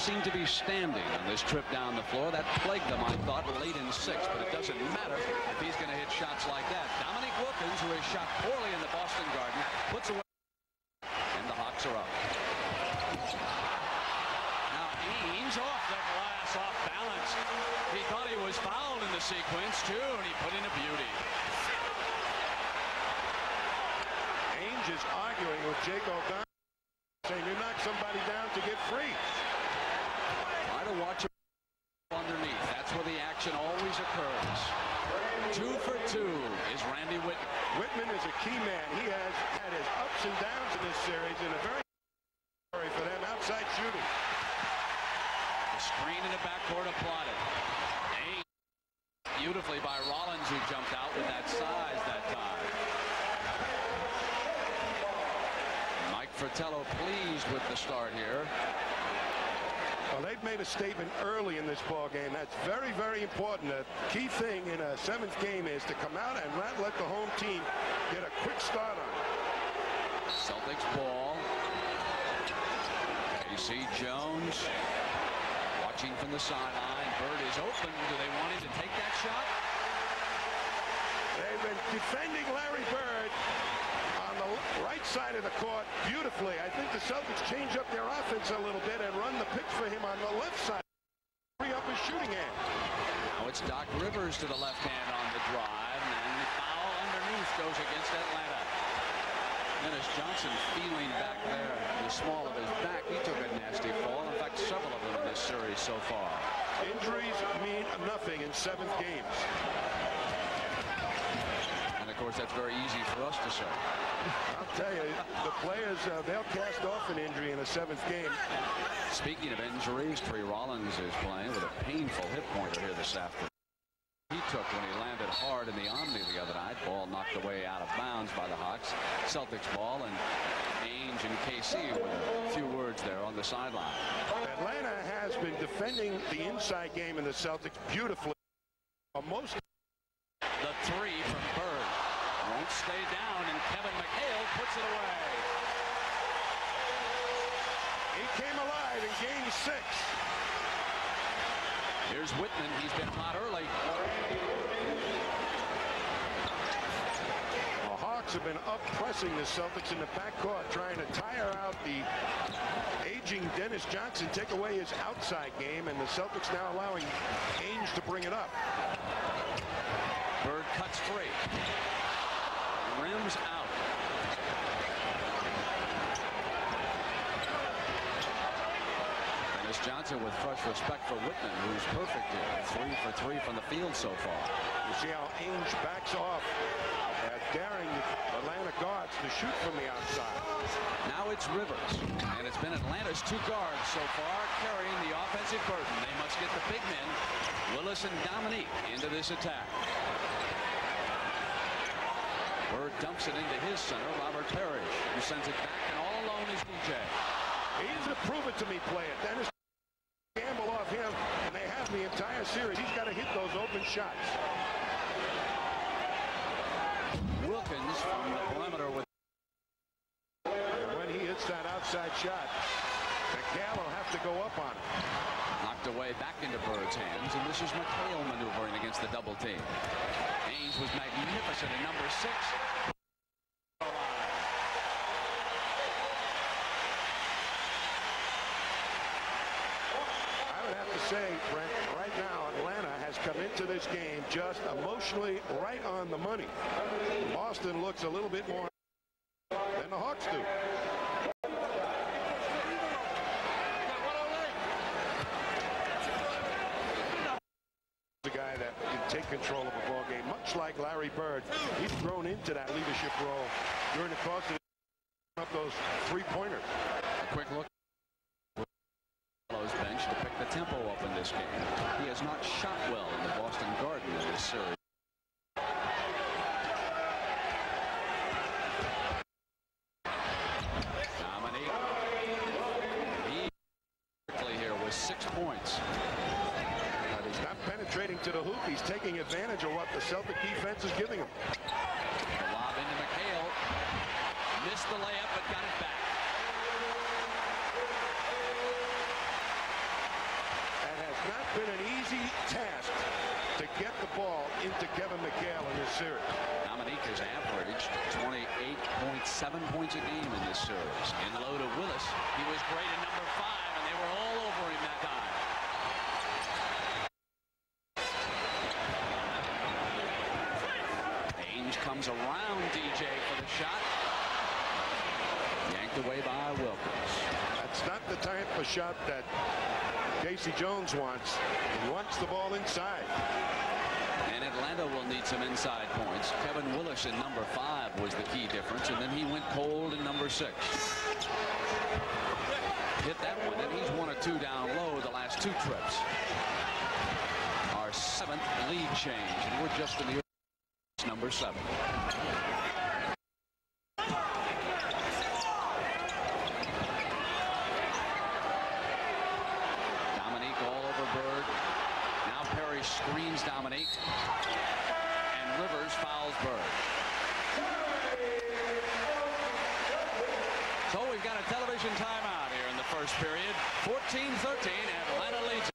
seem to be standing on this trip down the floor. That plagued them, I thought, late in 6, but it doesn't matter if he's going to hit shots like that. Dominique Wilkins, who has shot poorly in the Boston Garden, puts away, and the Hawks are up. Now Ainge off the glass, off balance. He thought he was fouled in the sequence too, and he put in a beauty. Ainge is arguing with Jake O'Connor, saying you knock somebody down to get free. Try to watch it underneath. That's where the action always occurs. 2 for 2 is Randy Whitman. Whitman is a key man. He has had his ups and downs in this series, and a very sorry for them outside shooting. The screen in the backcourt applauded. Beautifully by Rollins, who jumped out with that size that time. Mike Fratello pleased with the start here. Well, they've made a statement early in this ball game. That's very, very important. The key thing in a 7th game is to come out and not let the home team get a quick start on it. Celtics ball. AC Jones watching from the sideline. Bird is open. Do they want him to take that shot? They've been defending Larry Bird on the right side of the court beautifully. I think the Celtics change up their offense a little bit and run the pitch for him on the left side. Free up his shooting hand. Now it's Doc Rivers to the left hand on the drive, and the foul underneath goes against Atlanta. Dennis Johnson feeling back there in the small of his back. He took a nasty fall. In fact, several of them in this series so far. Injuries mean nothing in 7th games. And of course, that's very easy for us to say. I'll tell you, the players, they'll cast off an injury in a 7th game. Speaking of injuries, Trey Rollins is playing with a painful hip pointer here this afternoon. He took when he landed hard in the Omni the other night. Ball knocked away out of bounds by the Hawks. Celtics ball, and Ainge and KC with a few words there on the sideline. Atlanta has been defending the inside game in the Celtics beautifully. Most the 3 from Bird won't stay down, and Kevin McHale puts it away. He came alive in game 6. Here's Whitman. He's been hot early. The Hawks have been up pressing the Celtics in the backcourt, trying to tire out the aging Dennis Johnson, take away his outside game, and the Celtics now allowing Ainge to bring it up. Bird cuts free. Rims out. Dennis Johnson with fresh respect for Whitman, who's perfect here. 3 for 3 from the field so far. You see how Ainge backs off, daring Atlanta guards to shoot from the outside. Now it's Rivers, and it's been Atlanta's 2 guards so far carrying the offensive burden. They must get the big men, Willis and Dominique, into this attack. Bird dumps it into his center, Robert Parrish, who sends it back, and all alone is DJ. He's a prove-it-to-me player. Dennis gamble off him, and they have the entire series. He's got to hit those open shots. Wilkins from the perimeter with. And when he hits that outside shot, McHale will have to go up on it. Knocked away back into Bird's hands, and this is McHale maneuvering against the double team. Ainge was magnificent at number 6. I would have to say, Brent, right now Atlanta has come into this game just emotionally right on the money. Boston looks a little bit more than the Hawks do. The guy that can take control of a ball game, much like Larry Bird. He's thrown into that leadership role during the course of those 3-pointers. A quick look at bench to pick the tempo up in this game. He has not shot well in the Boston Garden in this series. Dominique, he quickly here with 6 points. He's not penetrating to the hoop. He's taking advantage of what the Celtic defense is giving him. The lob into McHale. Missed the layup, but got it back. get the ball into Kevin McHale in this series. Dominique has averaged 28.7 points a game in this series. In low to Willis. He was great at number 5, and they were all over him that time. Ainge comes around DJ for the shot. Yanked away by Wilkins. That's not the type of shot that Casey Jones wants. He wants the ball inside. And Atlanta will need some inside points. Kevin Willis in number 5 was the key difference, and then he went cold in number 6. Hit that one, and he's 1 or 2 down low the last 2 trips. Our 7th lead change, and we're just in the number 7. Dominique all over Bird. Now Perry screens Dominique, and Rivers fouls Bird. So we've got a television timeout here in the first period. 14-13, Atlanta leads.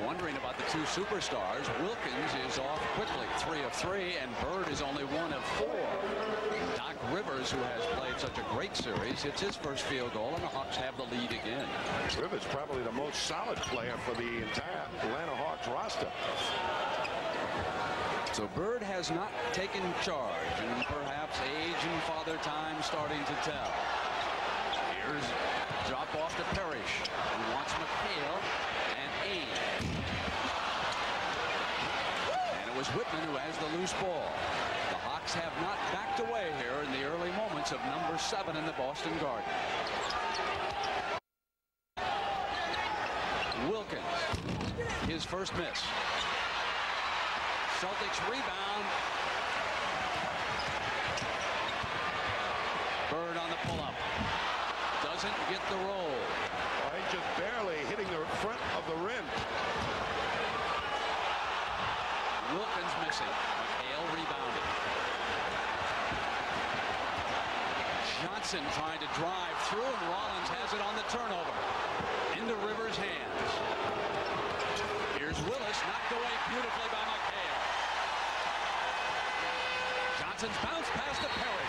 Wondering about the 2 superstars, Wilkins is off quickly, 3 of 3, and Bird is only 1 of 4. Doc Rivers, who has played such a great series, hits his first field goal, and the Hawks have the lead again. Rivers probably the most solid player for the entire Atlanta Hawks roster. So Bird has not taken charge, and perhaps age and father time starting to tell. Here's drop off to Parrish, who wants McHale and Ainge. And it was Whitman who has the loose ball. The Hawks have not backed away here in the early moments of number 7 in the Boston Garden. Wilkins, his first miss. Celtics rebound. Bird on the pull-up. Doesn't get the roll. He's just barely hitting the front of the rim. Wilkins missing. McHale rebounded. Johnson trying to drive through, and Rollins has it on the turnover. Into Rivers' hands. Here's Willis, knocked away beautifully by McHale. Johnson's bounce pass to Perry.